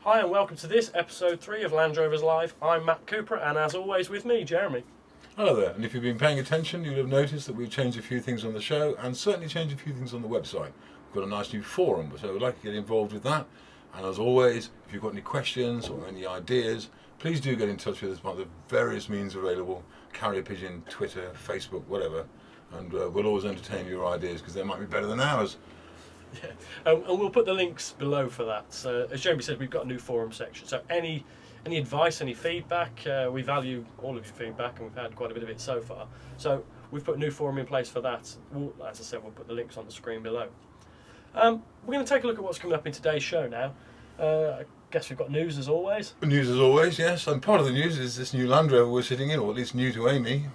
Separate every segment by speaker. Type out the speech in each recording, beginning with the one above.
Speaker 1: Hi and welcome to this episode 3 of Land Rovers Live. I'm Matt Cooper and as always with me, Jeremy.
Speaker 2: Hello there, and if you've been paying attention, you'll have noticed that we've changed a few things on the show and certainly changed a few things on the website. We've got a nice new forum, so we'd like to get involved with that. And as always, if you've got any questions or any ideas, please do get in touch with us by the various means available, carrier pigeon, Twitter, Facebook, whatever. And we'll always entertain your ideas because they might be better than ours.
Speaker 1: Yeah, and we'll put the links below for that. So, as Jeremy said, we've got a new forum section. So any advice, any feedback, we value all of your feedback and we've had quite a bit of it so far. So we've put a new forum in place for that. As I said, we'll put the links on the screen below. We're going to take a look at what's coming up in today's show now. I guess we've got news as always.
Speaker 2: News as always, yes. And part of the news is this new Land Rover we're sitting in, or at least new to Amy.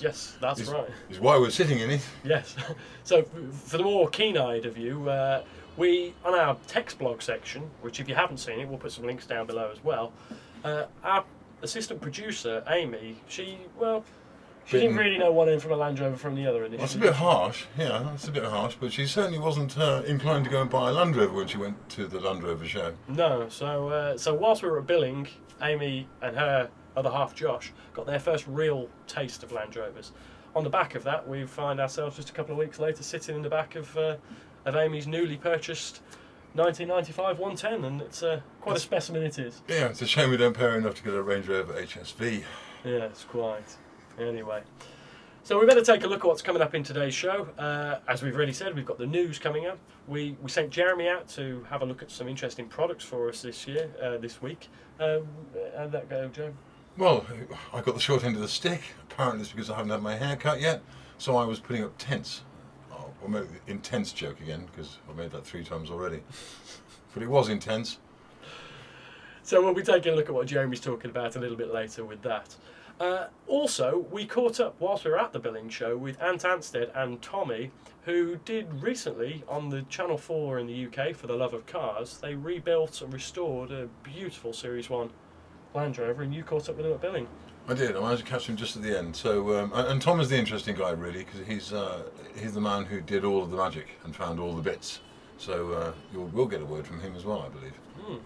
Speaker 1: Yes, that's right.
Speaker 2: Is why we're sitting in it.
Speaker 1: Yes. So for the more keen-eyed of you, we, on our text blog section, which if you haven't seen it, we'll put some links down below as well, our assistant producer, Amy, she didn't really know one end from a Land Rover from the other initially.
Speaker 2: Well, it's a bit harsh, it's a bit harsh, but she certainly wasn't inclined to go and buy a Land Rover when she went to the Land Rover show.
Speaker 1: No, so whilst we were at Billing, Amy and her other half, Josh, got their first real taste of Land Rovers. On the back of that, we find ourselves just a couple of weeks later sitting in the back of Amy's newly purchased 1995 110, and it's quite a specimen it is.
Speaker 2: Yeah, it's a shame we don't pay her enough to get a Range Rover HSV.
Speaker 1: Yeah, it's quite. Anyway, so we better take a look at what's coming up in today's show. As we've already said, we've got the news coming up. We sent Jeremy out to have a look at some interesting products for us this week. How'd that go, Joe?
Speaker 2: Well, I got the short end of the stick. Apparently it's because I haven't had my hair cut yet, so I was putting up tents. I made the intense joke again, because I made that 3 times already. But it was intense.
Speaker 1: So we'll be taking a look at what Jeremy's talking about a little bit later with that. Also, we caught up whilst we were at the Billing show with Ant Anstead and Tommy, who did recently on the Channel 4 in the UK for the love of cars. They rebuilt and restored a beautiful Series 1 Land Rover, and you caught up with them at Billing.
Speaker 2: I did. I managed to catch him just at the end. So, and Tom is the interesting guy, really, because he's the man who did all of the magic and found all the bits. So we'll get a word from him as well, I believe.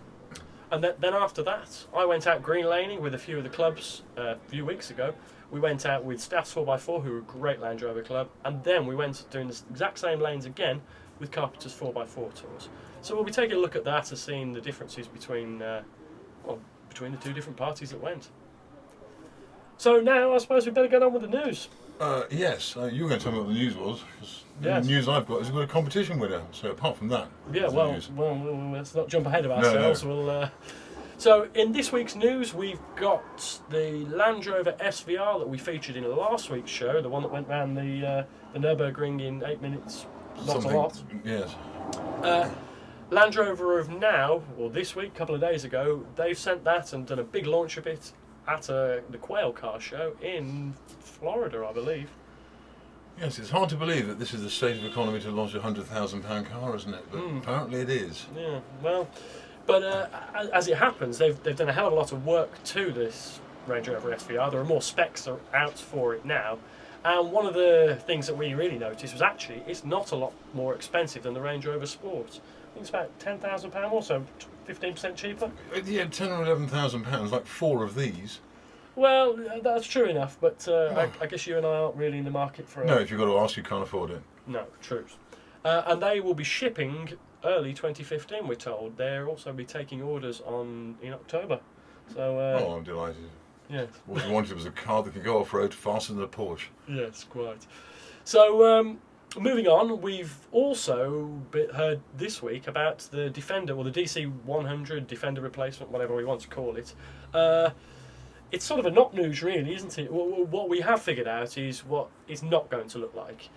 Speaker 1: And then after that, I went out green laning with a few of the clubs a few weeks ago. We went out with Staffs 4x4, who are a great Land Rover club, and then we went doing the exact same lanes again with Carpenter's 4x4 tours. So we'll be taking a look at that and seeing the differences between the two different parties that went. So now I suppose we better get on with the news.
Speaker 2: Yes, you were going to tell me what the news was.
Speaker 1: Yes.
Speaker 2: The news I've got is we've got a competition winner. So apart from that,
Speaker 1: Well, let's not jump ahead of ourselves.
Speaker 2: No.
Speaker 1: So in this week's news, we've got the Land Rover SVR that we featured in last week's show, the one that went round the Nürburgring in 8 minutes. Not a lot.
Speaker 2: Yes.
Speaker 1: Land Rover of now, or this week, a couple of days ago, they've sent that and done a big launch of it at the Quail Car Show in Florida, I believe.
Speaker 2: Yes, it's hard to believe that this is the state of economy to launch a £100,000 car, isn't it? But apparently it is.
Speaker 1: Yeah, well, but as it happens, they've done a hell of a lot of work to this Range Rover SVR. There are more specs out for it now. And one of the things that we really noticed was actually it's not a lot more expensive than the Range Rover Sport. I think it's about £10,000 more, so 15% cheaper.
Speaker 2: Yeah, £10,000 or £11,000, like 4 of these.
Speaker 1: Well, that's true enough, but I guess you and I aren't really in the market for it.
Speaker 2: No, if you've got to ask, you can't afford it.
Speaker 1: No, true. And they will be shipping early 2015, we're told. They'll also be taking orders in October. So.
Speaker 2: I'm delighted.
Speaker 1: Yes.
Speaker 2: What we wanted was a car that could go off-road faster than a Porsche.
Speaker 1: Yes, quite. So, moving on, we've also heard this week about the Defender, or the DC100 Defender replacement, whatever we want to call it. It's sort of a not news, really, isn't it? What we have figured out is what it's not going to look like.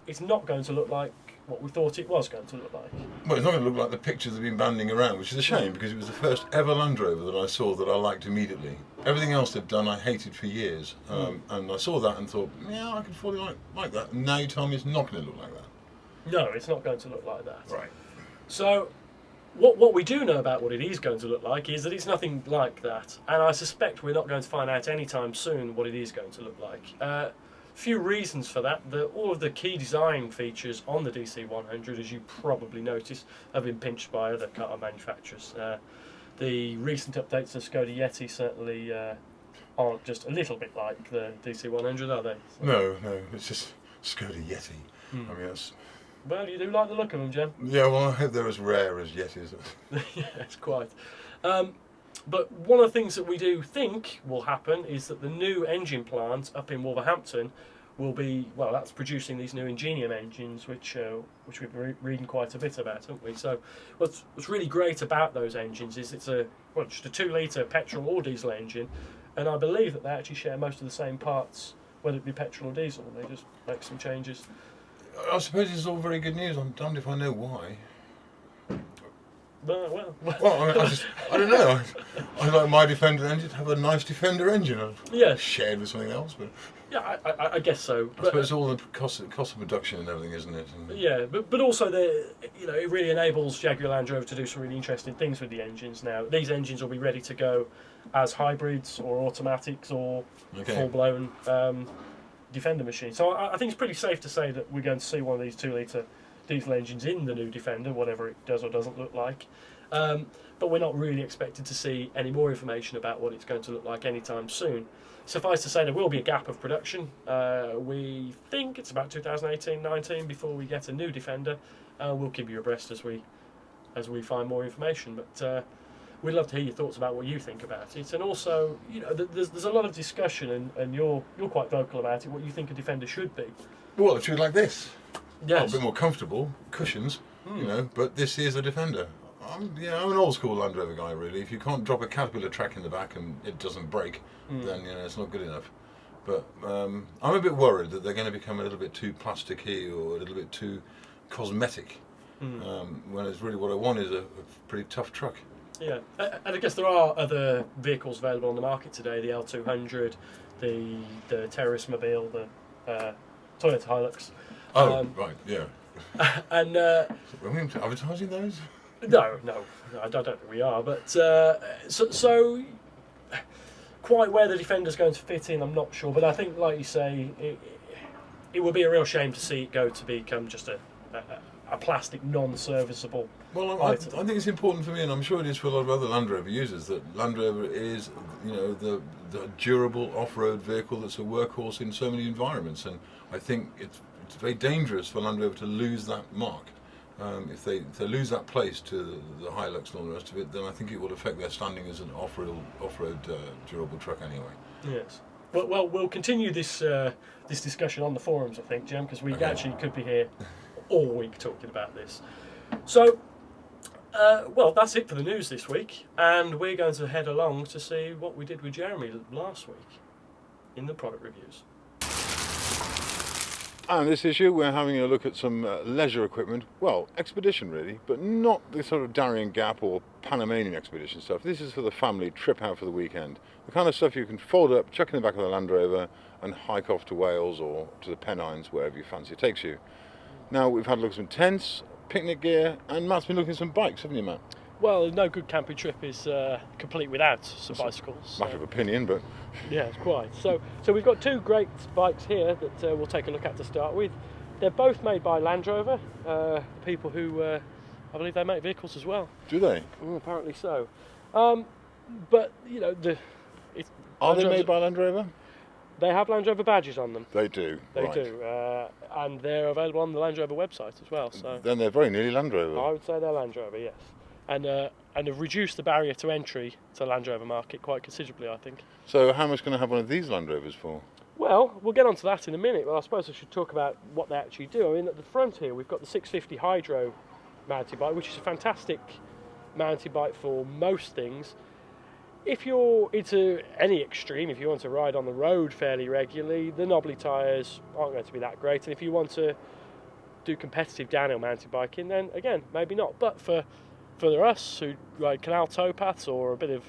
Speaker 1: It's not going to look like what we thought it was going to look like.
Speaker 2: Well, it's not going to look like the pictures that have been banding around, which is a shame because it was the first ever Land Rover that I saw that I liked immediately. Everything else they've done I hated for years, and I saw that and thought, yeah, I could fully like that. And now you tell me it's not going to look like that.
Speaker 1: No, it's not going to look like that.
Speaker 2: Right.
Speaker 1: So, what we do know about what it is going to look like is that it's nothing like that, and I suspect we're not going to find out anytime soon what it is going to look like. few reasons for that. All of the key design features on the DC100, as you probably noticed, have been pinched by other car manufacturers. The recent updates of Skoda Yeti certainly aren't just a little bit like the DC100, are they? So,
Speaker 2: No, it's just Skoda Yeti. I mean, that's...
Speaker 1: Well, you do like the look of them, Jem.
Speaker 2: Yeah, well, I hope they're as rare as Yetis.
Speaker 1: Yes, quite. But one of the things that we do think will happen is that the new engine plant up in Wolverhampton will be, well, that's producing these new Ingenium engines, which we've been reading quite a bit about, haven't we? So what's really great about those engines is it's just a 2-litre petrol or diesel engine, and I believe that they actually share most of the same parts, whether it be petrol or diesel. They just make some changes.
Speaker 2: I suppose it's all very good news. I'm damned if I know why.
Speaker 1: Well,
Speaker 2: I mean, I don't know. I like my Defender engine to have a nice Defender engine.
Speaker 1: Yes.
Speaker 2: Shared with something else, but
Speaker 1: yeah, I guess so.
Speaker 2: I suppose it's all the cost of production and everything, isn't it? And
Speaker 1: yeah, but also it really enables Jaguar Land Rover to do some really interesting things with the engines now. These engines will be ready to go as hybrids or automatics or full-blown Defender machines. So I think it's pretty safe to say that we're going to see one of these 2-litre diesel engines in the new Defender, whatever it does or doesn't look like. But we're not really expected to see any more information about what it's going to look like anytime soon. Suffice to say, there will be a gap of production. We think it's about 2018-19 before we get a new Defender. We'll keep you abreast as we find more information. But we'd love to hear your thoughts about what you think about it. And also, there's a lot of discussion, and you're quite vocal about it. What you think a Defender should be?
Speaker 2: well, it should be like this.
Speaker 1: Yes.
Speaker 2: A bit more comfortable, cushions, but this is a Defender. I'm an old school Land Rover guy, really. If you can't drop a Caterpillar track in the back and it doesn't break, then it's not good enough. But I'm a bit worried that they're going to become a little bit too plasticky or a little bit too cosmetic, when it's really what I want is a pretty tough truck.
Speaker 1: Yeah, and I guess there are other vehicles available on the market today: the L200, the Terrace-mobile, the Toyota Hilux.
Speaker 2: Oh, right, yeah.
Speaker 1: And
Speaker 2: Are we advertising those?
Speaker 1: no, I don't think we are. But so quite where the Defender's going to fit in, I'm not sure. But I think, like you say, it would be a real shame to see it go to become just a plastic, non-serviceable
Speaker 2: Well, I
Speaker 1: item.
Speaker 2: think it's important for me, and I'm sure it is for a lot of other Land Rover users, that Land Rover is, the durable off-road vehicle that's a workhorse in so many environments. And I think it's very dangerous for Land Rover to lose that mark. If they lose that place to the Hilux and all the rest of it, then I think it will affect their standing as an off-road durable truck anyway.
Speaker 1: Yes. Well, we'll continue this discussion on the forums, I think, Jem, because we actually could be here all week talking about this. So, that's it for the news this week, and we're going to head along to see what we did with Jeremy last week in the product reviews.
Speaker 2: And this issue, we're having a look at some leisure equipment, well, expedition really, but not the sort of Darien Gap or Panamanian expedition stuff. This is for the family trip out for the weekend. The kind of stuff you can fold up, chuck in the back of the Land Rover and hike off to Wales or to the Pennines, wherever your fancy takes you. Now, we've had a look at some tents, picnic gear, and Matt's been looking at some bikes, haven't you, Matt?
Speaker 1: Well, no good camping trip is complete without some bicycles.
Speaker 2: Matter of opinion, but...
Speaker 1: Yeah, it's quite. So we've got two great bikes here that we'll take a look at to start with. They're both made by Land Rover, people who, I believe they make vehicles as well.
Speaker 2: Do they?
Speaker 1: Apparently so. But,
Speaker 2: Are they made by Land Rover?
Speaker 1: They have Land Rover badges on them.
Speaker 2: They do.
Speaker 1: They do. And they're available on the Land Rover website as well. So
Speaker 2: then they're very nearly Land Rover.
Speaker 1: I would say they're Land Rover, yes. And have reduced the barrier to entry to the Land Rover market quite considerably, I think.
Speaker 2: So how much can I have one of these Land Rovers for?
Speaker 1: Well, we'll get onto that in a minute, but I suppose I should talk about what they actually do. I mean, at the front here, we've got the 650 Hydro mountain bike, which is a fantastic mountain bike for most things. If you're into any extreme, if you want to ride on the road fairly regularly, the knobbly tyres aren't going to be that great. And if you want to do competitive downhill mountain biking, then again, maybe not. But for us who ride canal towpaths or a bit of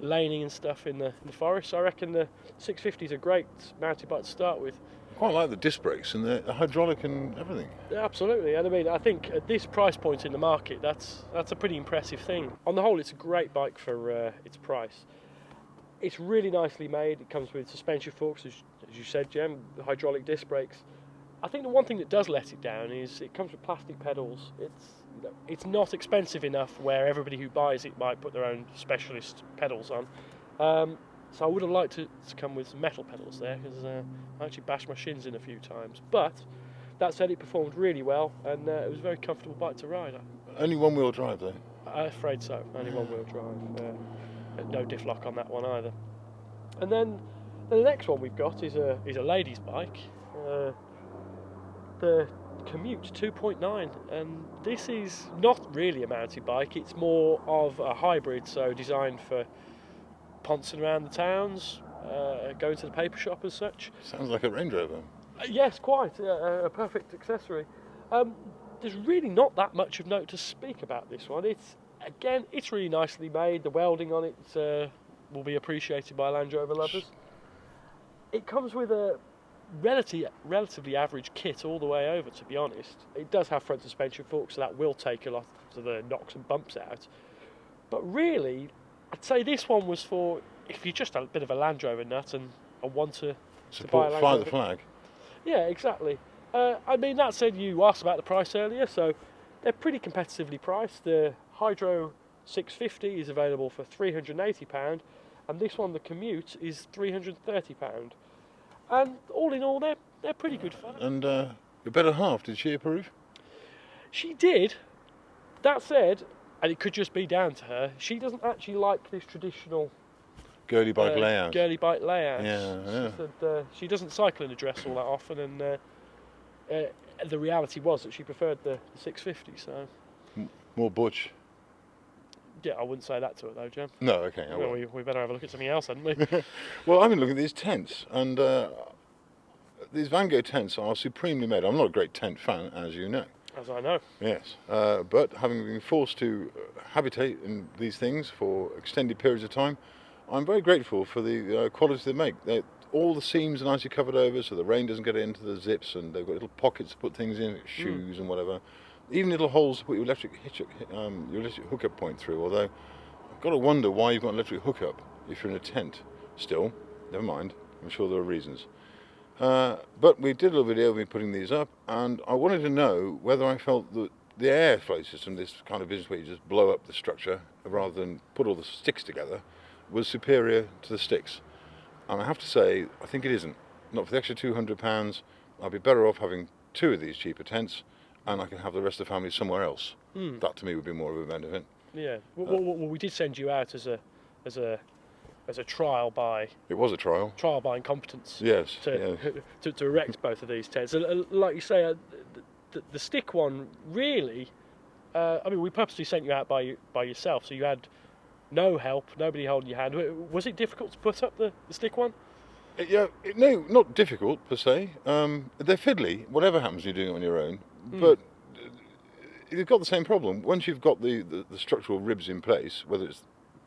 Speaker 1: laning and stuff in the forest, I reckon the 650 is a great mountain bike to start with.
Speaker 2: I quite like the disc brakes and the hydraulic and everything.
Speaker 1: Yeah, absolutely, and I mean, I think at this price point in the market, that's a pretty impressive thing. On the whole, it's a great bike for its price. It's really nicely made. It comes with suspension forks, as you said, Jem, hydraulic disc brakes. I think the one thing that does let it down is it comes with plastic pedals. It's not expensive enough where everybody who buys it might put their own specialist pedals on. So I would have liked to come with some metal pedals there, because I actually bashed my shins in a few times. But that said, it performed really well, and it was a very comfortable bike to ride.
Speaker 2: Only one-wheel drive, though?
Speaker 1: I'm afraid so. Only one-wheel drive. No diff lock on that one either. And then the next one we've got is a lady's bike, the Commute 2.9, and this is not really a mountain bike. It's more of a hybrid, so designed for poncing around the towns, going to the paper shop as such.
Speaker 2: Sounds like a Range Rover.
Speaker 1: Yes, quite. A perfect accessory. There's really not that much of note to speak about this one. It's really nicely made. The welding on it will be appreciated by Land Rover lovers. It comes with a relatively average kit all the way over, to be honest. It does have front suspension forks, so that will take a lot of the knocks and bumps out. But really, I'd say this one was for if you're just a bit of a Land Rover nut and want to buy a Land
Speaker 2: fly
Speaker 1: Rover.
Speaker 2: the flag.
Speaker 1: Yeah, exactly. I mean, that said, you asked about the price earlier, so they're pretty competitively priced. The Hydro 650 is available for £380, and this one, the Commute, is £330. And all in all, they're pretty good fun.
Speaker 2: And your better half, did she approve?
Speaker 1: She did. That said, and it could just be down to her, she doesn't actually like this traditional
Speaker 2: Girly bike layout.
Speaker 1: girly bike layout.
Speaker 2: Yeah.
Speaker 1: She said she doesn't cycle in a dress all that often, and the reality was that she preferred the 650. So
Speaker 2: More butch.
Speaker 1: yeah, I wouldn't say that to her though, Jem.
Speaker 2: No, okay. I
Speaker 1: Well,
Speaker 2: won't.
Speaker 1: we better have a look at something else, hadn't we?
Speaker 2: Well, I've been looking at these tents, and these Van Gogh tents are supremely made. I'm not a great tent fan, as you know.
Speaker 1: As I know.
Speaker 2: Yes, but having been forced to habitate in these things for extended periods of time, I'm very grateful for the quality they make. All the seams are nicely covered over, so the rain doesn't get into the zips, and they've got little pockets to put things in, shoes and whatever. Even little holes to put your electric hookup point through. Although I've got to wonder why you've got an electric hookup if you're in a tent. Still, never mind. I'm sure there are reasons. But we did a little video of me putting these up, and I wanted to know whether I felt that the airflow system, this kind of business where you just blow up the structure rather than put all the sticks together, was superior to the sticks. And I have to say, I think it isn't. Not for the extra £200. I'd be better off having two of these cheaper tents, and I can have the rest of the family somewhere else. That to me would be more of a benefit.
Speaker 1: Yeah. Well, we did send you out as a trial by.
Speaker 2: It was a trial.
Speaker 1: Trial by incompetence.
Speaker 2: Yes.
Speaker 1: To erect both of these tents. Like you say, the stick one really. I mean, we purposely sent you out by yourself, so you had no help, nobody holding your hand. Was it difficult to put up the stick one?
Speaker 2: No, not difficult per se. They're fiddly, whatever happens you're doing it on your own. But you've got the same problem. Once you've got the structural ribs in place, whether it's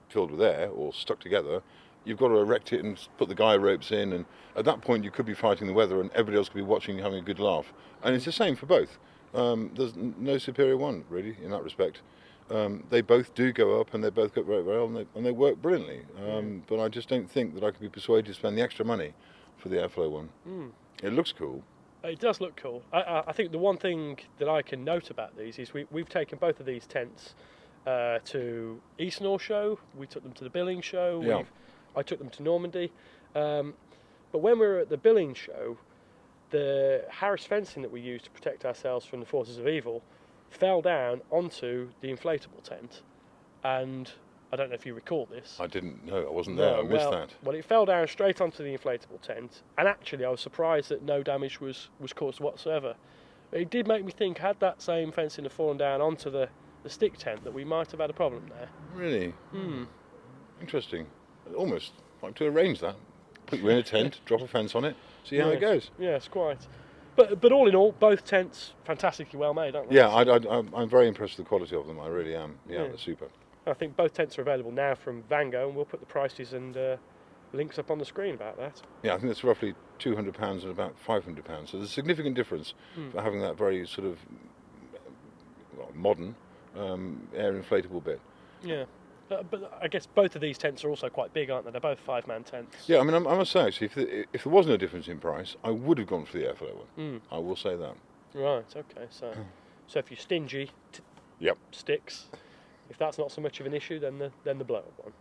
Speaker 2: filled with air or stuck together, you've got to erect it and put the guy ropes in, and at that point you could be fighting the weather and everybody else could be watching you having a good laugh. And it's the same for both. There's no superior one, really, in that respect. They both do go up, and they both go very well, and they work brilliantly. But I just don't think that I could be persuaded to spend the extra money for the airflow one. It looks cool.
Speaker 1: It does look cool. I think the one thing that I can note about these is we've taken both of these tents to East North Show. We took them to the Billing Show.
Speaker 2: Yeah.
Speaker 1: I took them to Normandy. But when we were at the Billing Show, the Harris fencing that we used to protect ourselves from the forces of evil fell down onto the inflatable tent, and I don't know if you recall this.
Speaker 2: I didn't know. I wasn't there. I missed that.
Speaker 1: Well, it fell down straight onto the inflatable tent, and actually I was surprised that no damage was caused whatsoever. But it did make me think, had that same fencing have fallen down onto the stick tent, that we might have had a problem there.
Speaker 2: Really? Interesting. I'd almost like to arrange that. Put you in a tent, drop a fence on it, see how it goes.
Speaker 1: Yes, quite. But all in all, both tents fantastically well made, aren't they?
Speaker 2: Yeah, I'm very impressed with the quality of them. I really am. Yeah, they're super.
Speaker 1: I think both tents are available now from Van Gogh, and we'll put the prices and links up on the screen about that.
Speaker 2: Yeah, I think that's roughly £200 and about £500. So there's a significant difference for having that very sort of modern air inflatable bit.
Speaker 1: Yeah. But I guess both of these tents are also quite big, aren't they? They're both 5-man tents.
Speaker 2: Yeah, I mean, I must say, actually, if there was no difference in price, I would have gone for the airflow one.
Speaker 1: Mm.
Speaker 2: I will say that.
Speaker 1: Right. Okay. So if you're stingy,
Speaker 2: Yep.
Speaker 1: sticks. If that's not so much of an issue, then the blow up one.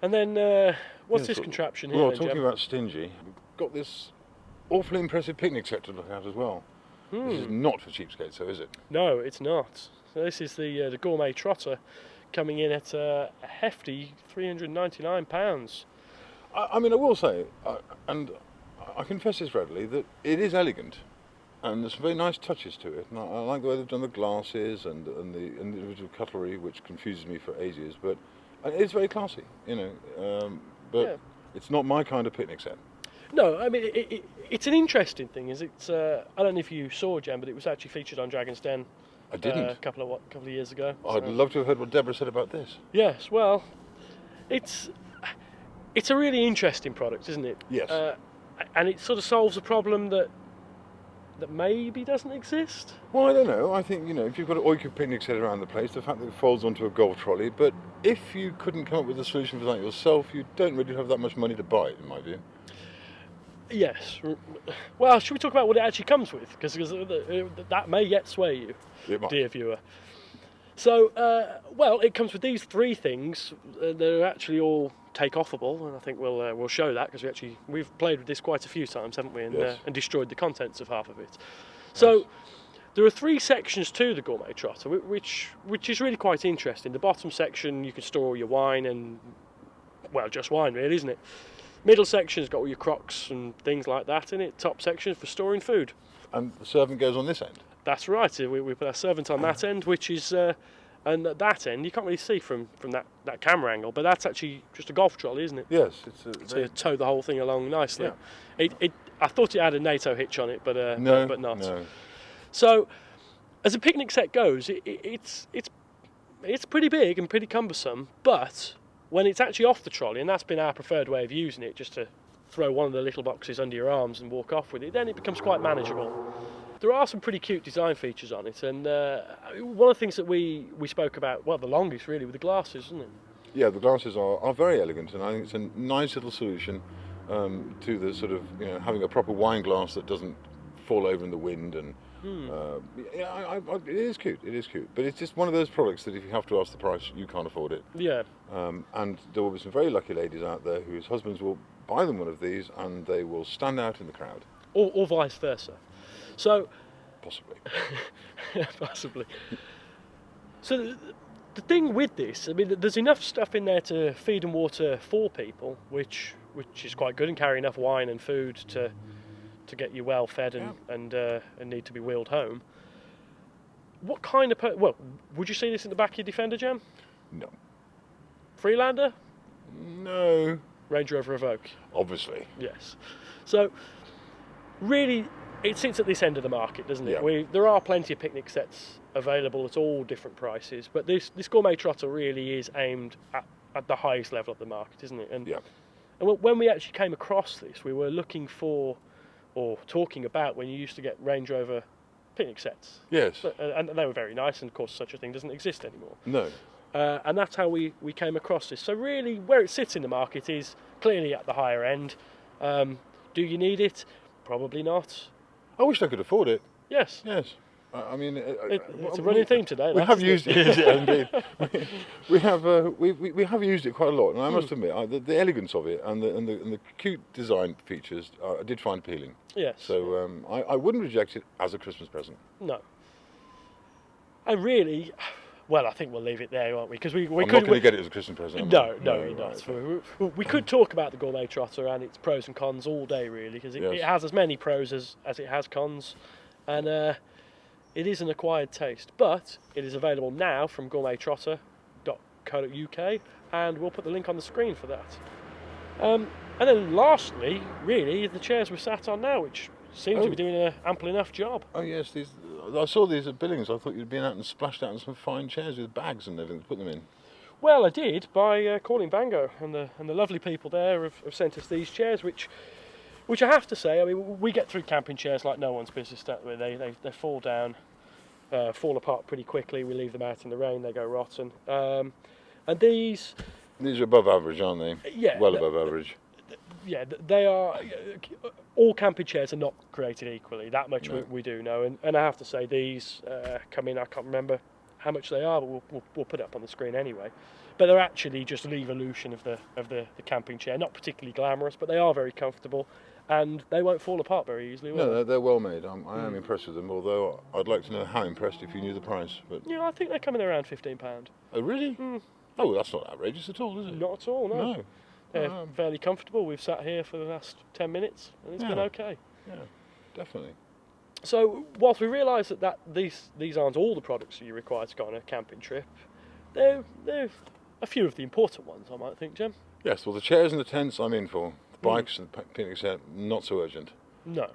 Speaker 1: And then what's this contraption here?
Speaker 2: Well,
Speaker 1: then,
Speaker 2: talking
Speaker 1: Jem?
Speaker 2: about stingy, we've got this awfully impressive picnic set to look at as well. This is not for cheapskates, though, is it?
Speaker 1: No, it's not. So this is the gourmet trotter, coming in at a hefty £399.
Speaker 2: I mean, I will say, and I confess this readily, that it is elegant, and there's some very nice touches to it. And I like the way they've done the glasses and the individual cutlery, which confuses me for ages. But it's very classy, you know. But
Speaker 1: Yeah.
Speaker 2: it's not my kind of picnic set.
Speaker 1: No, I mean it's an interesting thing. I don't know if you saw, Jem, but it was actually featured on Dragon's Den.
Speaker 2: I didn't.
Speaker 1: A couple of years ago.
Speaker 2: I'd love to have heard what Deborah said about this.
Speaker 1: Yes, well, it's a really interesting product, isn't it?
Speaker 2: Yes.
Speaker 1: And it sort of solves a problem that maybe doesn't exist.
Speaker 2: Well, I don't know. I think, you know, if you've got an Oika picnic set around the place, the fact that it folds onto a golf trolley, but if you couldn't come up with a solution for that yourself, you don't really have that much money to buy it, in my view.
Speaker 1: Yes. Well, should we talk about what it actually comes with? Because that may yet sway you,
Speaker 2: It might.
Speaker 1: dear viewer. So, well, it comes with these three things. They're actually all take-offable, and I think we'll show that because we've played with this quite a few times, haven't we? And,
Speaker 2: Yes.
Speaker 1: And destroyed the contents of half of it. So,
Speaker 2: Yes.
Speaker 1: there are three sections to the gourmet trotter, which is really quite interesting. The bottom section you can store all your wine and, well, just wine really, isn't it? Middle section's got all your crocs and things like that in it. Top section for storing food.
Speaker 2: And the servant goes on this end.
Speaker 1: That's right. We put our servant on that end, which is, and at that end you can't really see from that camera angle, but that's actually just a golf trolley, isn't it?
Speaker 2: Yes,
Speaker 1: To tow the whole thing along nicely.
Speaker 2: Yeah.
Speaker 1: I thought it had a NATO hitch on it, but
Speaker 2: no,
Speaker 1: but not.
Speaker 2: No.
Speaker 1: So, as a picnic set goes, it's pretty big and pretty cumbersome, but when it's actually off the trolley, and that's been our preferred way of using it, just to throw one of the little boxes under your arms and walk off with it, then it becomes quite manageable. There are some pretty cute design features on it, and one of the things that we spoke about, well, the longest really, with the glasses, isn't it?
Speaker 2: Yeah, the glasses are very elegant, and I think it's a nice little solution to the sort of, you know, having a proper wine glass that doesn't fall over in the wind. And it is cute. It is cute, but it's just one of those products that if you have to ask the price, you can't afford it.
Speaker 1: Yeah.
Speaker 2: And there will be some very lucky ladies out there whose husbands will buy them one of these, and they will stand out in the crowd.
Speaker 1: Or vice versa. So.
Speaker 2: Possibly.
Speaker 1: Possibly. So the thing with this, I mean, there's enough stuff in there to feed and water 4 people, which is quite good, and carry enough wine and food to get you well fed and need to be wheeled home. What kind of well, would you see this in the back of your Defender, Jem?
Speaker 2: No.
Speaker 1: Freelander?
Speaker 2: No.
Speaker 1: Range Rover Evoque?
Speaker 2: Obviously.
Speaker 1: Yes. So really, it sits at this end of the market, doesn't it?
Speaker 2: Yeah.
Speaker 1: There are plenty of picnic sets available at all different prices, but this gourmet trotter really is aimed at the highest level of the market, isn't it? And when we actually came across this, we were looking for, or talking about, when you used to get Range Rover picnic sets.
Speaker 2: Yes.
Speaker 1: And they were very nice, and of course such a thing doesn't exist anymore.
Speaker 2: No.
Speaker 1: And that's how we came across this. So really, where it sits in the market is clearly at the higher end. Do you need it? Probably not.
Speaker 2: I wish I could afford it.
Speaker 1: Yes.
Speaker 2: Yes. I mean,
Speaker 1: it's a running theme today.
Speaker 2: We have used it. Indeed. we have used it quite a lot, and I must admit, the elegance of it and the cute design features I did find appealing.
Speaker 1: Yes.
Speaker 2: So I wouldn't reject it as a Christmas present.
Speaker 1: No. And really, well, I think we'll leave it there, aren't we? Because I'm
Speaker 2: not going to get it as a Christmas present.
Speaker 1: No, you're not. Right. We could talk about the gourmet trotter and its pros and cons all day, really, because it has as many pros as it has cons, and it is an acquired taste. But it is available now from gourmettrotter.co.uk, and we'll put the link on the screen for that. And then lastly, really, the chairs we're sat on now, which seem to be doing an ample enough job.
Speaker 2: Oh yes, I saw these at Billings. I thought you'd been out and splashed out on some fine chairs with bags and everything to put them in.
Speaker 1: Well, I did by calling Bango, and the lovely people there have sent us these chairs, which I have to say, I mean, we get through camping chairs like no one's business. They fall down, fall apart pretty quickly. We leave them out in the rain, they go rotten. And these
Speaker 2: are above average, aren't they?
Speaker 1: Yeah,
Speaker 2: Well above average.
Speaker 1: Yeah, they are. All camping chairs are not created equally. That much
Speaker 2: No.
Speaker 1: we do know. And I have to say, these come in. I can't remember how much they are, but we'll put it up on the screen anyway. But they're actually just an evolution of the camping chair. Not particularly glamorous, but they are very comfortable, and they won't fall apart very easily. Will
Speaker 2: No,
Speaker 1: they?
Speaker 2: they're well made. I am impressed with them. Although I'd like to know how impressed if you knew the price. But
Speaker 1: Yeah, I think they're coming around £15.
Speaker 2: oh, really? Oh, well, that's not outrageous at all, is it?
Speaker 1: Not at all. No.
Speaker 2: No.
Speaker 1: They're fairly comfortable. We've sat here for the last 10 minutes, and it's been okay.
Speaker 2: Yeah, definitely.
Speaker 1: So, whilst we realise that these aren't all the products that you require to go on a camping trip, they're a few of the important ones, I might think, Jim.
Speaker 2: Yes, well, the chairs and the tents I'm in for. The bikes and the picnic set, not so urgent.
Speaker 1: No.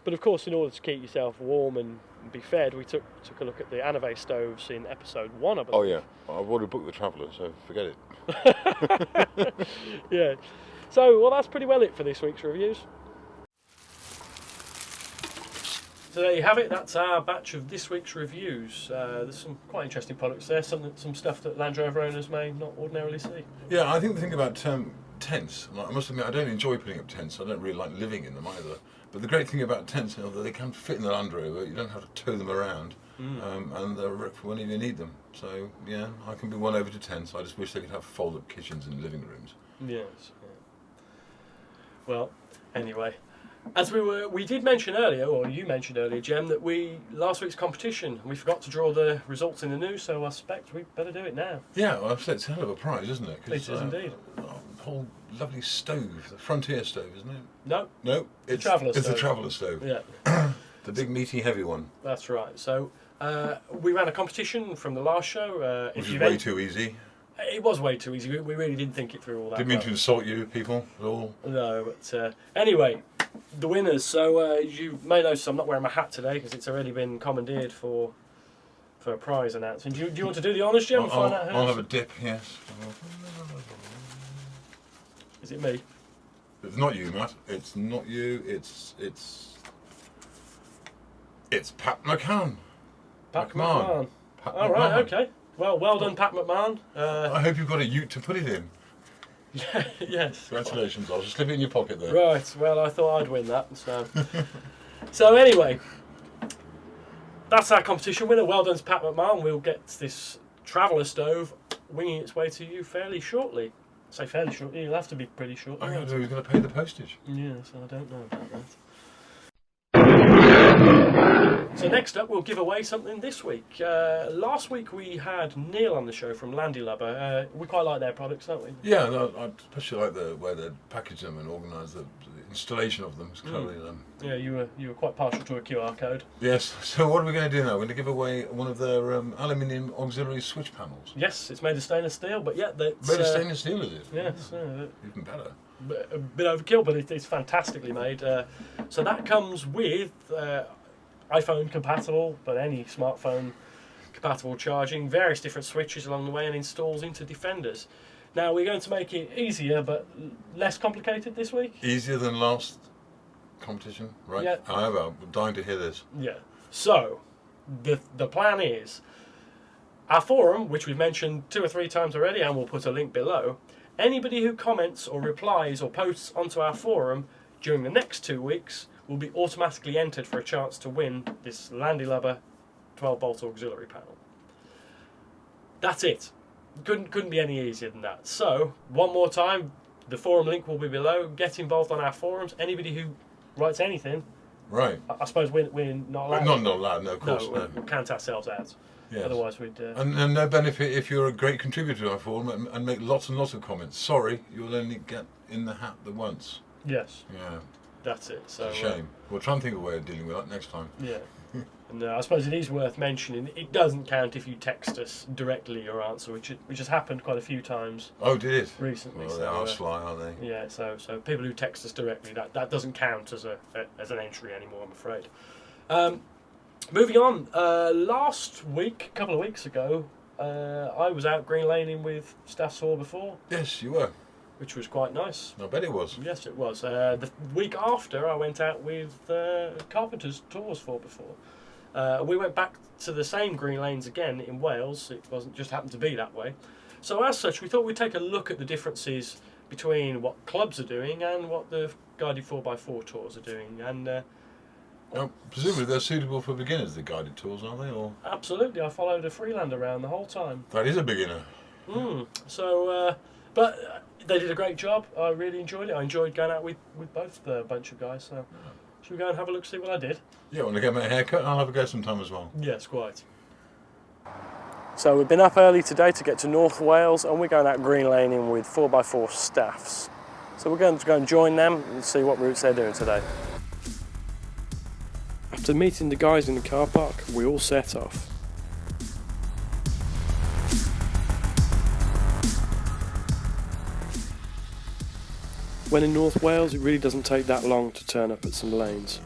Speaker 1: But of course, in order to keep yourself warm and be fed, we took a look at the Anave stoves in episode 1, I believe.
Speaker 2: Oh, yeah. I've already booked the Traveller, so forget it.
Speaker 1: Yeah. So, well, that's pretty well it for this week's reviews. So there you have it. That's our batch of this week's reviews. There's some quite interesting products there. Some stuff that Land Rover owners may not ordinarily see.
Speaker 2: Yeah, I think the thing about tents, like, I must admit, I don't enjoy putting up tents. I don't really like living in them either. But the great thing about tents is that they can fit in the Land Rover. You don't have to tow them around, and they're for whenever you need them. So yeah, I can be won over to tents. I just wish they could have fold-up kitchens in living rooms.
Speaker 1: Yes. Yeah. Well, anyway, as we did mention earlier, or you mentioned earlier, Jem, that last week's competition, we forgot to draw the results in the news, so I suspect we better do it now.
Speaker 2: Yeah, well, I've said it's a hell of a prize, isn't it?
Speaker 1: It is indeed.
Speaker 2: Whole lovely stove, the Frontier stove, isn't it?
Speaker 1: No,
Speaker 2: it's
Speaker 1: Traveller
Speaker 2: It's
Speaker 1: stove.
Speaker 2: the Traveller stove.
Speaker 1: Yeah,
Speaker 2: The big meaty heavy one.
Speaker 1: that's right. So we ran a competition from the last show.
Speaker 2: Which is way too easy.
Speaker 1: It was way too easy. We really didn't think it through all that.
Speaker 2: Didn't mean to insult you people at all.
Speaker 1: No, but anyway, the winners. So you may notice I'm not wearing my hat today because it's already been commandeered for a prize announcement. Do you want to do the honours, Jim?
Speaker 2: I'll have a dip, yes.
Speaker 1: Is it me?
Speaker 2: It's not you, Matt. It's not you. It's Pat McMahon.
Speaker 1: Pat McMahon.
Speaker 2: Pat
Speaker 1: All right,
Speaker 2: McMahon.
Speaker 1: okay. Well done, Pat McMahon.
Speaker 2: I hope you've got a ute to put it in.
Speaker 1: Yes.
Speaker 2: Congratulations. I'll just slip it in your pocket there.
Speaker 1: Right. Well, I thought I'd win that. So anyway, that's our competition winner. Well done to Pat McMahon. We'll get this Traveller stove winging its way to you fairly shortly. Say fairly shortly. You'll have to be pretty short.
Speaker 2: I don't know who's going to pay the postage.
Speaker 1: Yes, I don't know about that. So next up, we'll give away something this week. Last week we had Neil on the show from Landy Lubber. We quite like their products, don't we?
Speaker 2: Yeah, no, I especially like the way they package them and organise the installation of them. It's clearly
Speaker 1: Yeah, you were quite partial to a QR code.
Speaker 2: Yes. So what are we going to do now? We're going to give away one of their aluminium auxiliary switch panels.
Speaker 1: Yes, it's made of stainless steel, but yeah, that's
Speaker 2: Made of stainless steel, is it?
Speaker 1: Yes,
Speaker 2: Even better.
Speaker 1: a bit overkill, but it's fantastically made. So that comes with iPhone compatible, but any smartphone compatible charging, various different switches along the way, and installs into Defenders. Now we're going to make it easier, but less complicated this week.
Speaker 2: Easier than last competition, right?
Speaker 1: Yeah.
Speaker 2: However, I'm dying to hear this.
Speaker 1: Yeah. So the plan is our forum, which we've mentioned 2 or 3 times already, and we'll put a link below. Anybody who comments or replies or posts onto our forum during the next 2 weeks will be automatically entered for a chance to win this Landy Lubber 12-bolt auxiliary panel. That's it. Couldn't be any easier than that. So, one more time, the forum link will be below. Get involved on our forums. Anybody who writes anything,
Speaker 2: Right.
Speaker 1: I suppose we're not allowed.
Speaker 2: Not allowed, no, of course, no.
Speaker 1: We count ourselves out.
Speaker 2: Yes.
Speaker 1: Otherwise we'd...
Speaker 2: And no benefit if you're a great contributor to our forum and make lots and lots of comments. Sorry, you'll only get in the hat the once.
Speaker 1: Yes.
Speaker 2: Yeah.
Speaker 1: That's it. So,
Speaker 2: It's a shame. We'll try and think of a way of dealing with that next time.
Speaker 1: Yeah. And I suppose it is worth mentioning, it doesn't count if you text us directly your answer, which has happened quite a few times
Speaker 2: Oh, did it?
Speaker 1: recently.
Speaker 2: Well,
Speaker 1: so,
Speaker 2: they are sly, aren't they?
Speaker 1: yeah, so people who text us directly, that doesn't count as an entry anymore, I'm afraid. Moving on, last week, a couple of weeks ago, I was out green laning with Staffs Hall before,
Speaker 2: Yes, you were.
Speaker 1: which was quite nice.
Speaker 2: I bet it was.
Speaker 1: Yes, it was. The week after, I went out with Carpenter's Tours for before. We went back to the same green lanes again in Wales. It wasn't just happened to be that way. So as such, we thought we'd take a look at the differences between what clubs are doing and what the guided 4x4 tours are doing. And
Speaker 2: Now, presumably they're suitable for beginners, the guided tours, aren't they? Or
Speaker 1: absolutely, I followed a Freeland around the whole time.
Speaker 2: that is a beginner.
Speaker 1: But they did a great job. I really enjoyed it. I enjoyed going out with both the bunch of guys. So should we go and have a look, see what I did?
Speaker 2: Yeah, when I get my haircut, I'll have a go sometime as well.
Speaker 1: Yes, quite. So we've been up early today to get to North Wales, and we're going out green laning with 4x4 staffs. So we're going to go and join them and see what routes they're doing today. After meeting the guys in the car park, we all set off. When in North Wales, it really doesn't take that long to turn up at some lanes.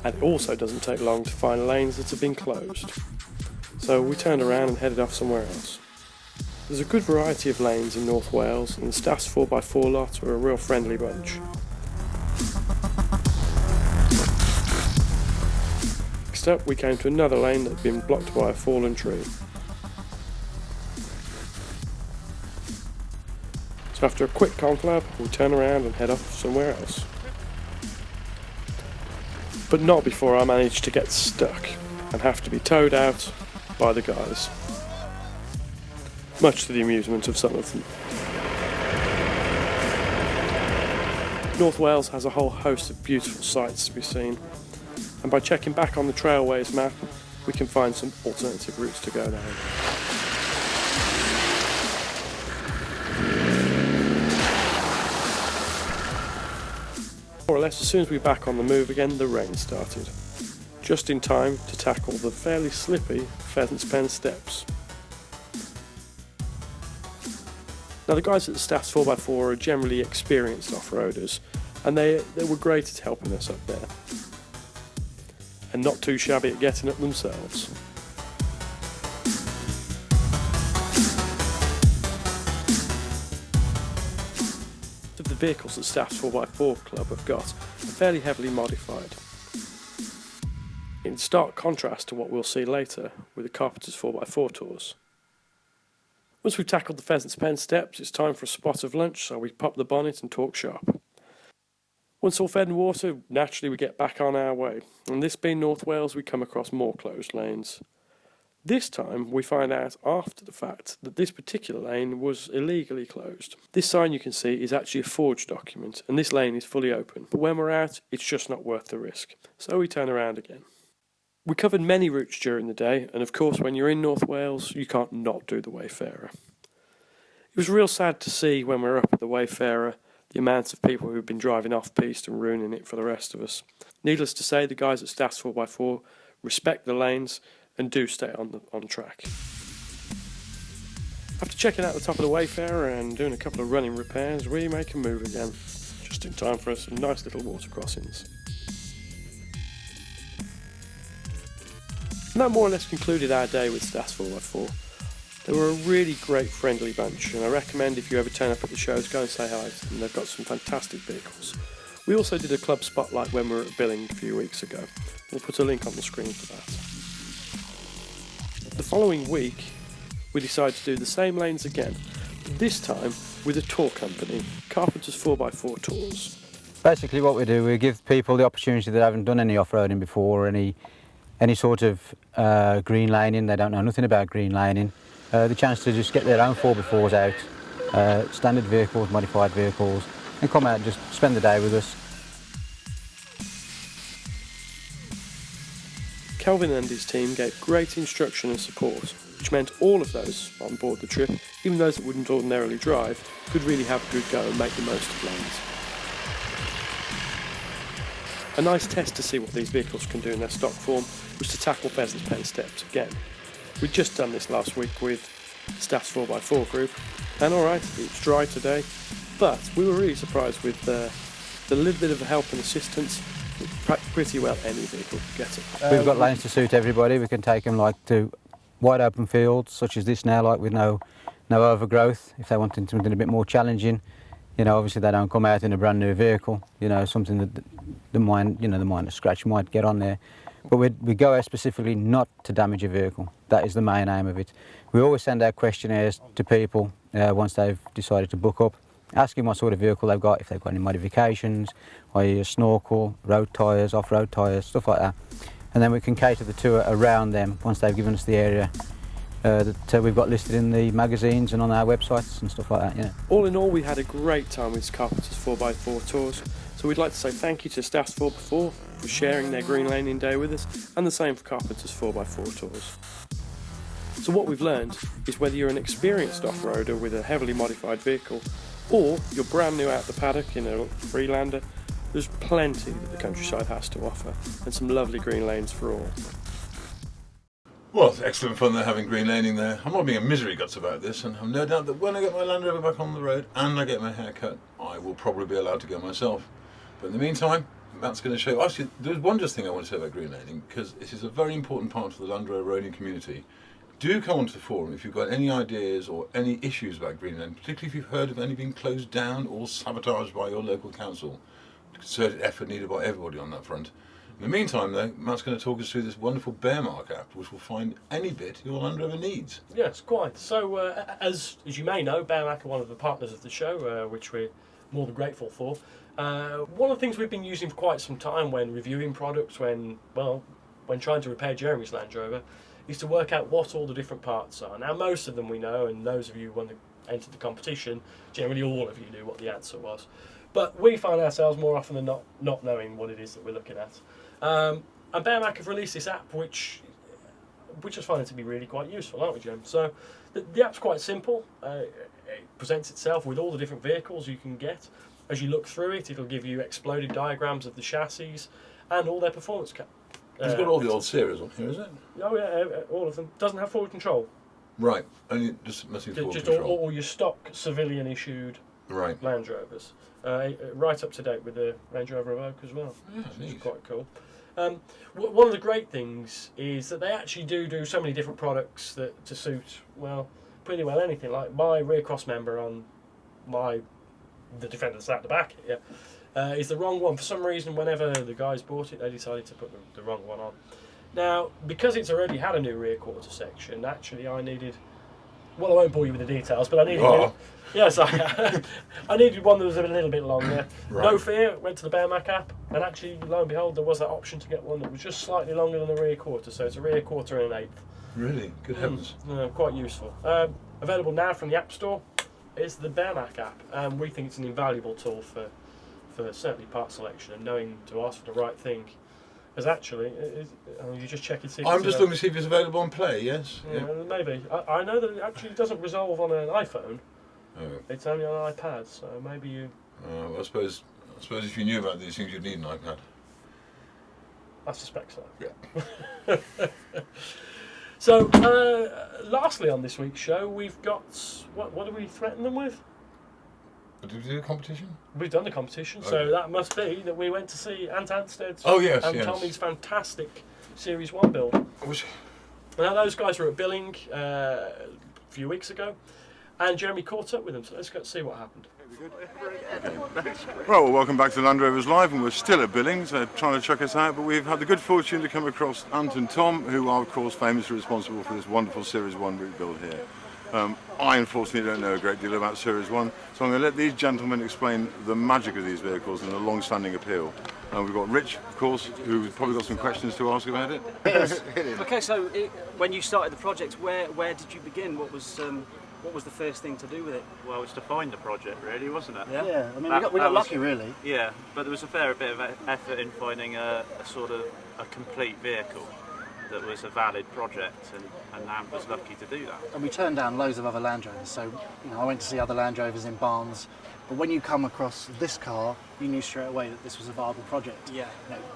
Speaker 1: And it also doesn't take long to find lanes that have been closed. So we turned around and headed off somewhere else. There's a good variety of lanes in North Wales, and the staff's 4x4 lot are a real friendly bunch. Next up, we came to another lane that had been blocked by a fallen tree. So after a quick conflab, we turn around and head off somewhere else. But not before I managed to get stuck and have to be towed out by the guys. Much to the amusement of some of them. North Wales has a whole host of beautiful sights to be seen, and by checking back on the Trailways map, we can find some alternative routes to go down. More or less, as soon as we were back on the move again, the rain started. Just in time to tackle the fairly slippy Pheasant's Pen steps. Now the guys at the Staff's 4x4 are generally experienced off-roaders, and they were great at helping us up there. And not too shabby at getting up themselves. The vehicles that Staff's 4x4 Club have got are fairly heavily modified. In stark contrast to what we'll see later with the Carpenter's 4x4 tours. Once we've tackled the Pheasant's Pen steps, it's time for a spot of lunch, so we pop the bonnet and talk shop. Once all fed and water, naturally we get back on our way, and this being North Wales, we come across more closed lanes. This time, we find out after the fact that this particular lane was illegally closed. This sign you can see is actually a forged document, and this lane is fully open. But when we're out, it's just not worth the risk. So we turn around again. We covered many routes during the day, and of course when you're in North Wales, you can't not do the Wayfarer. It was real sad to see when we were up at the Wayfarer, the amount of people who've been driving off-piste and ruining it for the rest of us. Needless to say, the guys at Staff's 4x4 respect the lanes, and do stay on track. After checking out the top of the Wayfarer and doing a couple of running repairs, we make a move again, just in time for some nice little water crossings. And that more or less concluded our day with Staff's 4x4. They were a really great friendly bunch, and I recommend if you ever turn up at the shows, go and say hi to them. They've got some fantastic vehicles. We also did a club spotlight when we were at Billing a few weeks ago. We'll put a link on the screen for that. The following week, we decided to do the same lanes again, this time with a tour company, Carpenter's 4x4 Tours.
Speaker 3: Basically what we do, we give people the opportunity that haven't done any off-roading before, or any sort of green laning, they don't know nothing about green laning, the chance to just get their own 4x4s out, standard vehicles, modified vehicles, and come out and just spend the day with us.
Speaker 1: Kelvin and his team gave great instruction and support, which meant all of those on board the trip, even those that wouldn't ordinarily drive, could really have a good go and make the most of lanes. A nice test to see what these vehicles can do in their stock form was to tackle Pheasant's Pen steps again. We'd just done this last week with Staff's 4x4 group, and alright, it's dry today, but we were really surprised with the little bit of help and assistance. Pretty well any vehicle could get it.
Speaker 3: We've got lanes to suit everybody. We can take them like to wide open fields such as this now, like with no overgrowth. If they wanted something a bit more challenging, obviously they don't come out in a brand new vehicle. Something that the minor scratch might get on there. But we go out specifically not to damage a vehicle. That is the main aim of it. We always send out questionnaires to people once they've decided to book up, asking what sort of vehicle they've got, if they've got any modifications, i.e. a snorkel, road tyres, off-road tyres, stuff like that. And then we can cater the tour around them once they've given us the area that we've got listed in the magazines and on our websites and stuff like that. Yeah.
Speaker 1: All in all, we had a great time with Carpenter's 4x4 tours. So we'd like to say thank you to Staffs 4x4 for sharing their green laning day with us, and the same for Carpenter's 4x4 tours. So what we've learned is whether you're an experienced off-roader with a heavily modified vehicle, or you're brand new out the paddock in a Freelander, there's plenty that the countryside has to offer, and some lovely green lanes for all.
Speaker 2: Well, it's excellent fun they're having green laning there. I'm not being a misery guts about this, and I've no doubt that when I get my Land Rover back on the road and I get my hair cut, I will probably be allowed to go myself. But in the meantime, Matt's going to show. Actually, there's one just thing I want to say about green laning, because this is a very important part of the Land Rover roading community. Do come onto the forum if you've got any ideas or any issues about green laning, particularly if you've heard of any being closed down or sabotaged by your local council. Concerted effort needed by everybody on that front. In the meantime, though, Matt's going to talk us through this wonderful Bearmark app, which will find any bit your Land Rover needs.
Speaker 1: Yes, quite. So, as you may know, Bearmark are one of the partners of the show, which we're more than grateful for. One of the things we've been using for quite some time when reviewing products, when trying to repair Jeremy's Land Rover, is to work out what all the different parts are. Now, most of them we know, and those of you who want to enter the competition, generally all of you knew what the answer was. But we find ourselves more often than not knowing what it is that we're looking at. And Bearmark have released this app, which I find it to be really quite useful, aren't we, Jim? So the app's quite simple. It presents itself with all the different vehicles you can get. As you look through it, it'll give you exploded diagrams of the chassis and all their performance.
Speaker 2: It's got all the old series on here, is it?
Speaker 1: Oh yeah, all of them. Doesn't have forward control.
Speaker 2: Right, only just must be forward
Speaker 1: Just
Speaker 2: control.
Speaker 1: all your stock civilian issued
Speaker 2: Right.
Speaker 1: Land Rovers. Right up to date with the Range Rover Evoque as well, which is quite cool. One of the great things is that they actually do so many different products that to suit, well, pretty well anything. Like my rear cross member on the Defender that's at the back here is the wrong one. For some reason, whenever the guys bought it, they decided to put the wrong one on. Now, because it's already had a new rear quarter section, actually I needed, well, I won't bore you with the details, but I needed yes, I needed one that was a little bit longer.
Speaker 2: Right.
Speaker 1: No fear, went to the Bearmark app, and actually, lo and behold, there was that option to get one that was just slightly longer than the rear quarter, so it's a rear quarter and an eighth.
Speaker 2: Really? Good heavens.
Speaker 1: Quite useful. Available now from the App Store is the Bearmark app, and we think it's an invaluable tool for certainly part selection and knowing to ask for the right thing. Because actually, you just check and see.
Speaker 2: I'm just looking to see if it's available on Play, yes?
Speaker 1: Yeah, maybe. I know that it actually doesn't resolve on an iPhone. Oh. It's only on an iPad, so maybe you...
Speaker 2: Well, I suppose if you knew about these things, you'd need an iPad.
Speaker 1: I suspect so.
Speaker 2: Yeah.
Speaker 1: So, lastly on this week's show, we've got... What do we threaten them with?
Speaker 2: Did we do the competition?
Speaker 1: We've done the competition,
Speaker 2: Okay.
Speaker 1: so that must be that we went to see Ant Anstead's
Speaker 2: yes.
Speaker 1: Tommy's fantastic Series 1 build. Now, those guys were at Billing a few weeks ago, and Jeremy caught up with them, so let's go see what happened.
Speaker 4: Right, well, welcome back to Land Rovers Live, and we're still at Billings. They're trying to check us out, but we've had the good fortune to come across Ant and Tom, who are, of course, famously responsible for this wonderful Series 1 rebuild here. I, unfortunately, don't know a great deal about Series 1, so I'm going to let these gentlemen explain the magic of these vehicles and the long-standing appeal. We've got Rich, of course, who's probably got some questions to ask about it.
Speaker 5: Yes. Okay, so when you started the project, where did you begin? What was the first thing to do with it?
Speaker 6: Well, it was to find the project, really, wasn't it?
Speaker 5: Yeah.
Speaker 7: I mean, we got lucky, really.
Speaker 6: Yeah, but there was a fair bit of effort in finding a sort of a complete vehicle that was a valid project, and Ant was lucky to do that.
Speaker 7: And we turned down loads of other Land Rovers, so I went to see other Land Rovers in barns, but when you come across this car, you knew straight away that this was a viable project.
Speaker 5: Yeah.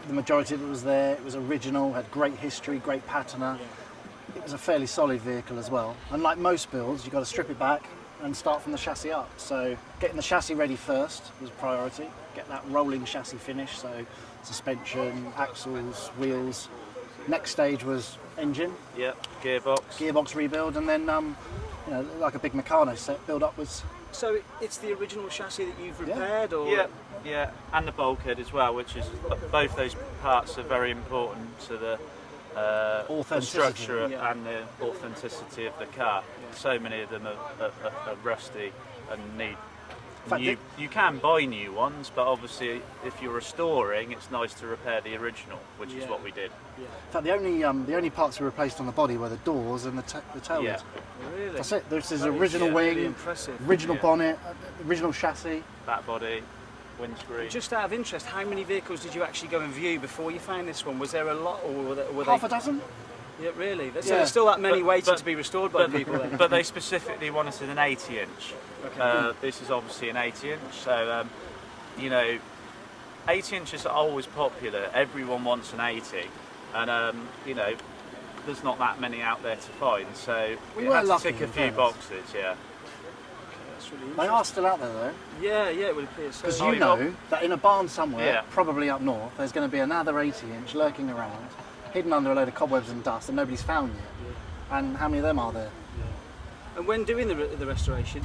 Speaker 7: The majority of it was there, it was original, had great history, great patina. Yeah. It was a fairly solid vehicle as well. Unlike most builds, you've got to strip it back and start from the chassis up. So getting the chassis ready first was a priority, get that rolling chassis finish, so suspension, axles, wheels. Next stage was engine.
Speaker 6: Yep, gearbox
Speaker 7: rebuild, and then like a big Meccano set, build upwards.
Speaker 5: So it's the original chassis that you've repaired, or
Speaker 6: Yeah, and the bulkhead as well, which is both those parts are very important to the structure and the authenticity of the car. So many of them are rusty and need. You can buy new ones, but obviously if you're restoring, it's nice to repair the original, which is what we did.
Speaker 7: In fact, the only parts we replaced on the body were the doors and the tail lids.
Speaker 5: Really?
Speaker 7: That's it. This is original wing,
Speaker 5: really impressive.
Speaker 7: original bonnet, original chassis.
Speaker 6: Back body, windscreen.
Speaker 5: Just out of interest, how many vehicles did you actually go and view before you found this one? Was there a lot, or were
Speaker 7: Half
Speaker 5: they?
Speaker 7: a dozen.
Speaker 5: Yeah, really. So there's still that many waiting to be restored by people then.
Speaker 6: But they specifically wanted an 80-inch.
Speaker 5: Okay.
Speaker 6: This is obviously an 80-inch, so 80 inches are always popular. Everyone wants an 80, and there's not that many out there to find. So we had to tick a few boxes. Yeah.
Speaker 5: That's really
Speaker 7: They are still out there though.
Speaker 5: Yeah, it would appear so.
Speaker 7: Because you know that in a barn somewhere,
Speaker 6: Yeah.
Speaker 7: probably up north, there's going to be another 80-inch lurking around, hidden under a load of cobwebs and dust that nobody's found yet. And how many of them are there?
Speaker 5: And when doing the restoration,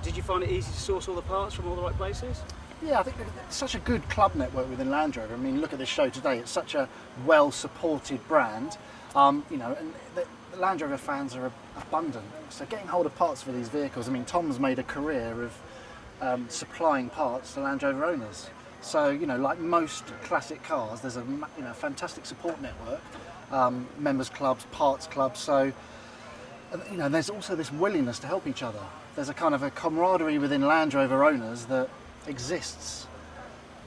Speaker 5: did you find it easy to source all the parts from all the right places?
Speaker 7: Yeah, I think it's such a good club network within Land Rover. I mean, look at this show today. It's such a well-supported brand, and the Land Rover fans are abundant. So getting hold of parts for these vehicles. I mean, Tom's made a career of supplying parts to Land Rover owners. So like most classic cars, there's a fantastic support network, members clubs, parts clubs. So there's also this willingness to help each other. There's a kind of a camaraderie within Land Rover owners that exists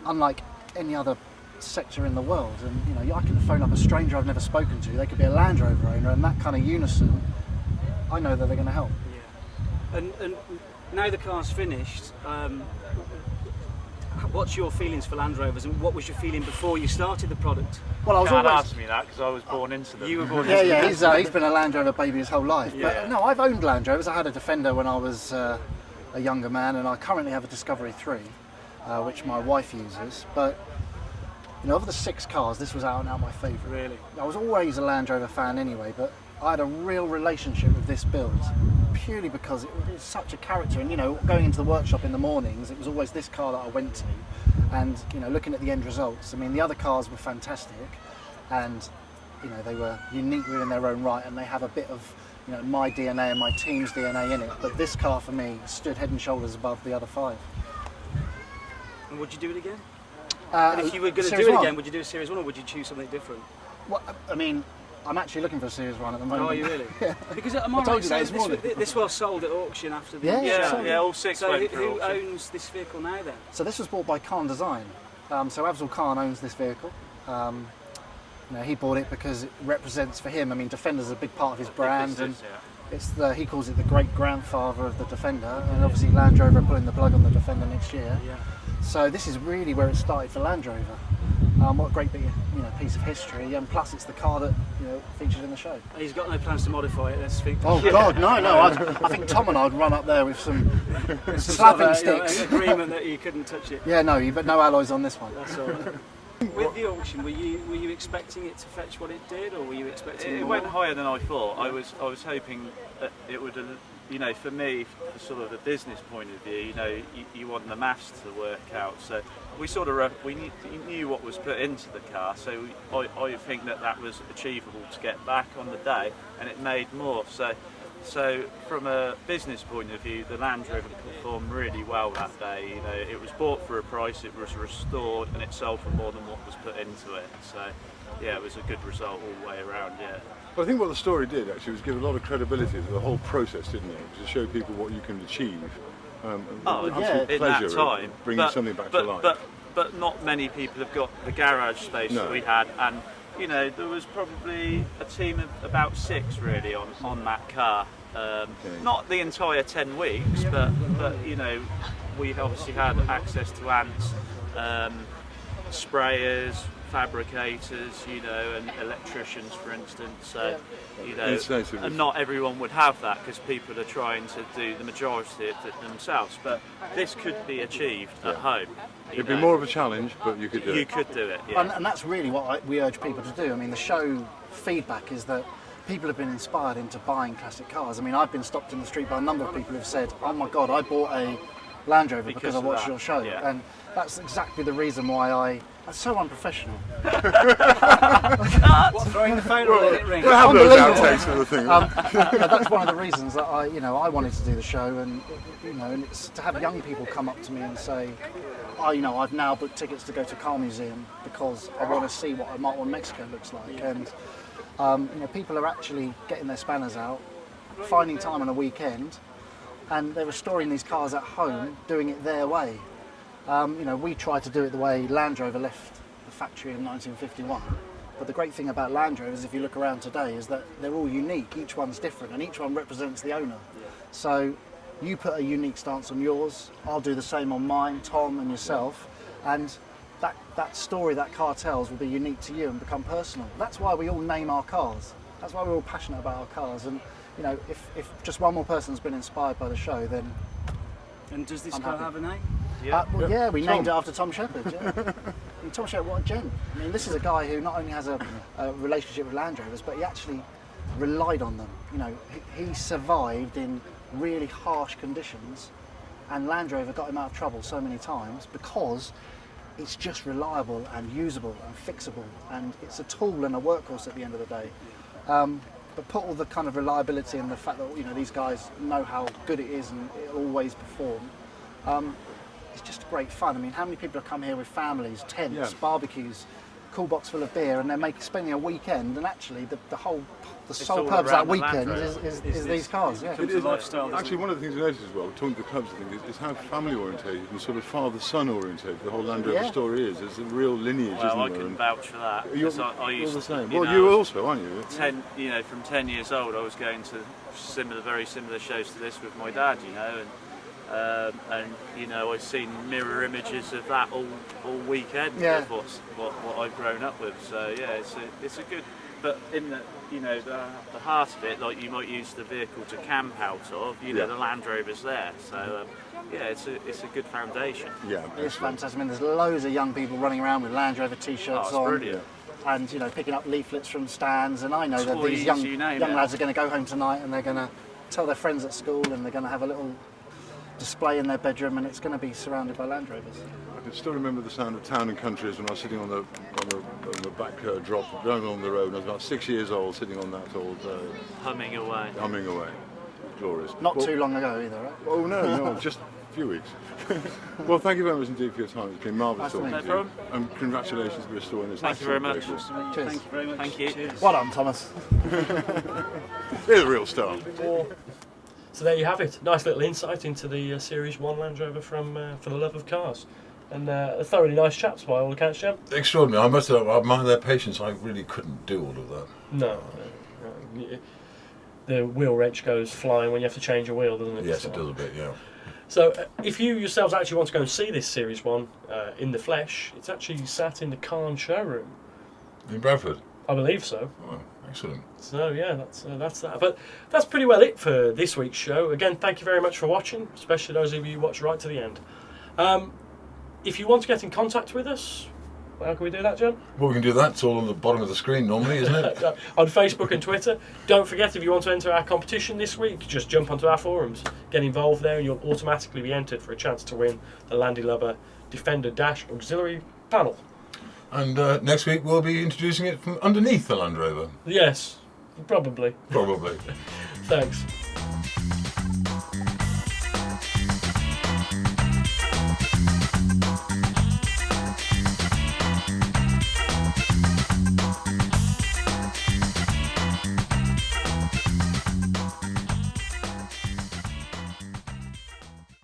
Speaker 7: unlike any other sector in the world. And I can phone up a stranger I've never spoken to. They could be a Land Rover owner, and that kind of unison, I know that they're going to help.
Speaker 5: Yeah. And now the car's finished, what's your feelings for Land Rovers, and what was your feeling before you started the product?
Speaker 7: Well, I was
Speaker 6: Can't
Speaker 7: always.
Speaker 6: ask me that because I was born into them.
Speaker 5: You were born into
Speaker 7: He's been a Land Rover baby his whole life. But no, I've owned Land Rovers. I had a Defender when I was a younger man, and I currently have a Discovery 3, which my wife uses. But of the 6 cars, this was out and out my favourite.
Speaker 5: Really?
Speaker 7: I was always a Land Rover fan anyway, but I had a real relationship with this build purely because it's such a character. And going into the workshop in the mornings, it was always this car that I went to. And looking at the end results, I mean, the other cars were fantastic, and they were unique within their own right, and they have a bit of my DNA and my team's DNA in it. But this car for me stood head and shoulders above the other 5.
Speaker 5: And would you do it again? And if you were going to do it again, would you do a Series 1 or would you choose something different?
Speaker 7: Well, I mean, I'm actually looking for a Series 1 at the moment.
Speaker 5: Oh, are you really?
Speaker 7: Yeah.
Speaker 5: Because am I right saying this was sold at auction after the...
Speaker 7: Yeah,
Speaker 6: all 6
Speaker 5: So
Speaker 6: went through
Speaker 5: who
Speaker 6: auction.
Speaker 5: owns this vehicle now then?
Speaker 7: So this was bought by Khan Design. So Afzal Khan owns this vehicle. He bought it because it represents for him. I mean, Defender's a big part of his brand, and he calls it the great grandfather of the Defender. And obviously Land Rover are pulling the plug on the Defender next year.
Speaker 5: Yeah.
Speaker 7: So this is really where it started for Land Rover. What a great big, piece of history, and plus it's the car that featured in the show.
Speaker 5: He's got no plans to modify it. Let's speak.
Speaker 7: Oh God, no! I think Tom and I'd run up there with some slapping sticks.
Speaker 5: Agreement that you couldn't touch it.
Speaker 7: Yeah, no, but no alloys on this one.
Speaker 5: That's all right. With the auction, were you expecting it to fetch what it did, or were you expecting
Speaker 6: It
Speaker 5: more?
Speaker 6: went higher than I thought. I was hoping that it would, for me, for sort of the business point of view, you want the maths to work out. So we sort of knew what was put into the car. So I think that was achievable to get back on the day, and it made more. So from a business point of view, the Land Rover performed really well that day. It was bought for a price, it was restored, and it sold for more than what was put into it. So yeah, it was a good result all the way around. Yeah.
Speaker 4: Well, I think what the story did actually was give a lot of credibility to the whole process, didn't it? To show people what you can achieve. Absolute
Speaker 6: in
Speaker 4: pleasure
Speaker 6: that time,
Speaker 4: of bringing something back to life.
Speaker 6: But not many people have got the garage space that we had, and there was probably a team of about 6 really on that car. Not the entire 10 weeks, but we obviously had access to ants, sprayers, fabricators, and electricians, for instance. So, and not everyone would have that because people are trying to do the majority of it themselves. But this could be achieved at home.
Speaker 4: It'd be more of a challenge, but you could do it.
Speaker 6: You could do it, yeah.
Speaker 7: And that's really what we urge people to do. I mean, the show feedback is that people have been inspired into buying classic cars. I mean, I've been stopped in the street by a number of people who've said, "Oh my God, I bought a Land Rover because I
Speaker 6: of
Speaker 7: watched
Speaker 6: that,
Speaker 7: your show,"
Speaker 6: yeah.
Speaker 7: and that's exactly the reason why That's so unprofessional.
Speaker 5: What, throwing the phone or letting it ring?
Speaker 4: We'll have those
Speaker 7: Unbelievable.
Speaker 4: outtakes for the thing.
Speaker 7: That's one of the reasons that I wanted to do the show, and and it's to have young people come up to me and say, I've now booked tickets to go to a car museum because I want to see what a Mark 1 Mexico looks like, and people are actually getting their spanners out, finding time on a weekend, and they're restoring these cars at home, doing it their way. We tried to do it the way Land Rover left the factory in 1951. But the great thing about Land Rovers, if you look around today, is that they're all unique. Each one's different, and each one represents the owner. So you put a unique stance on yours, I'll do the same on mine, Tom and yourself, and that story that car tells will be unique to you and become personal. That's why we all name our cars. That's why we're all passionate about our cars. And if just one more person's been inspired by the show, then
Speaker 5: And does this
Speaker 7: I'm
Speaker 5: car
Speaker 7: happy.
Speaker 5: have a name?
Speaker 7: we named it after Tom Shepherd. Yeah. And Tom Shepherd, what a gent. I mean, this is a guy who not only has a relationship with Land Rovers, but he actually relied on them. He survived in really harsh conditions, and Land Rover got him out of trouble so many times because it's just reliable and usable and fixable, and it's a tool and a workhorse at the end of the day. But put all the kind of reliability and the fact that these guys know how good it is and it'll always perform. It's just great fun. I mean, how many people have come here with families, tents, barbecues, cool box full of beer, and they're spending a weekend, and actually the sole
Speaker 6: all
Speaker 7: purpose of that
Speaker 6: around the Land
Speaker 7: weekend
Speaker 6: Rover.
Speaker 7: is these cars. Yeah.
Speaker 5: It's a lifestyle.
Speaker 4: Actually, one of the things I noticed as well, talking to the clubs, I think, is how family orientated and sort of father-son orientated the whole Land Rover
Speaker 7: Yeah.
Speaker 4: story is. There's a real lineage,
Speaker 6: Well, I
Speaker 4: isn't there?
Speaker 6: can
Speaker 4: And
Speaker 6: vouch for that.
Speaker 4: you're
Speaker 6: 'Cause I
Speaker 4: all
Speaker 6: used
Speaker 4: the
Speaker 6: to,
Speaker 4: same.
Speaker 6: you
Speaker 4: Well,
Speaker 6: know,
Speaker 4: you also, aren't you?
Speaker 6: from 10 years old, I was going to very similar shows to this with my dad, and I've seen mirror images of that all weekend.
Speaker 7: Yeah.
Speaker 6: Of what I've grown up with. So yeah, it's a good. But in the heart of it, like you might use the vehicle to camp out of. The Land Rover's there. So it's a good foundation.
Speaker 4: Yeah,
Speaker 7: It's fantastic. I mean, there's loads of young people running around with Land Rover t-shirts
Speaker 6: it's
Speaker 7: on.
Speaker 6: brilliant.
Speaker 7: And picking up leaflets from stands, and I know that these
Speaker 6: Toys,
Speaker 7: young
Speaker 6: you name it.
Speaker 7: lads are going to go home tonight and they're going to tell their friends at school, and they're going to have a little display in their bedroom, and it's going to be surrounded by Land Rovers.
Speaker 4: I can still remember the sound of Town and Countries when I was sitting on the back drop, driving along the road. And I was about 6 years old, sitting on that old
Speaker 6: Humming away.
Speaker 4: humming away. Glorious.
Speaker 7: Not too long ago either, right?
Speaker 4: Oh no, just a few weeks. Well, thank you very much indeed for your time. It's been marvellous
Speaker 7: Nice to
Speaker 4: talking
Speaker 7: meet
Speaker 4: to
Speaker 6: you.
Speaker 4: you. And congratulations for restoring this.
Speaker 6: Thank you very much.
Speaker 4: vehicle.
Speaker 7: Cheers.
Speaker 5: Thank you very much.
Speaker 6: Thank you.
Speaker 5: Cheers.
Speaker 7: Well done, Thomas.
Speaker 4: You're the real star.
Speaker 1: So there you have it. Nice little insight into the Series 1 Land Rover from For the Love of Cars. And thoroughly nice chaps by all accounts, Jim.
Speaker 2: Extraordinary. I must have admired their patience. I really couldn't do all of that.
Speaker 1: No. The wheel wrench goes flying when you have to change a wheel, doesn't it?
Speaker 2: Yes,
Speaker 1: So-
Speaker 2: it does a bit, yeah.
Speaker 1: So if you yourselves actually want to go and see this Series 1 in the flesh, it's actually sat in the Cairn showroom.
Speaker 2: In Bradford?
Speaker 1: I believe so.
Speaker 2: Oh, excellent.
Speaker 1: So yeah, that's that. But that's pretty well it for this week's show. Again, thank you very much for watching, especially those of you who watched right to the end. If you want to get in contact with us, how can we do that, Jim?
Speaker 2: Well, we can do that. It's all on the bottom of the screen normally, isn't it?
Speaker 1: On Facebook and Twitter. Don't forget, if you want to enter our competition this week, just jump onto our forums, get involved there, and you'll automatically be entered for a chance to win the Landy Lover Defender Dash Auxiliary panel.
Speaker 2: And next week we'll be introducing it from underneath the Land Rover.
Speaker 1: Yes, probably.
Speaker 2: Probably.
Speaker 1: Thanks.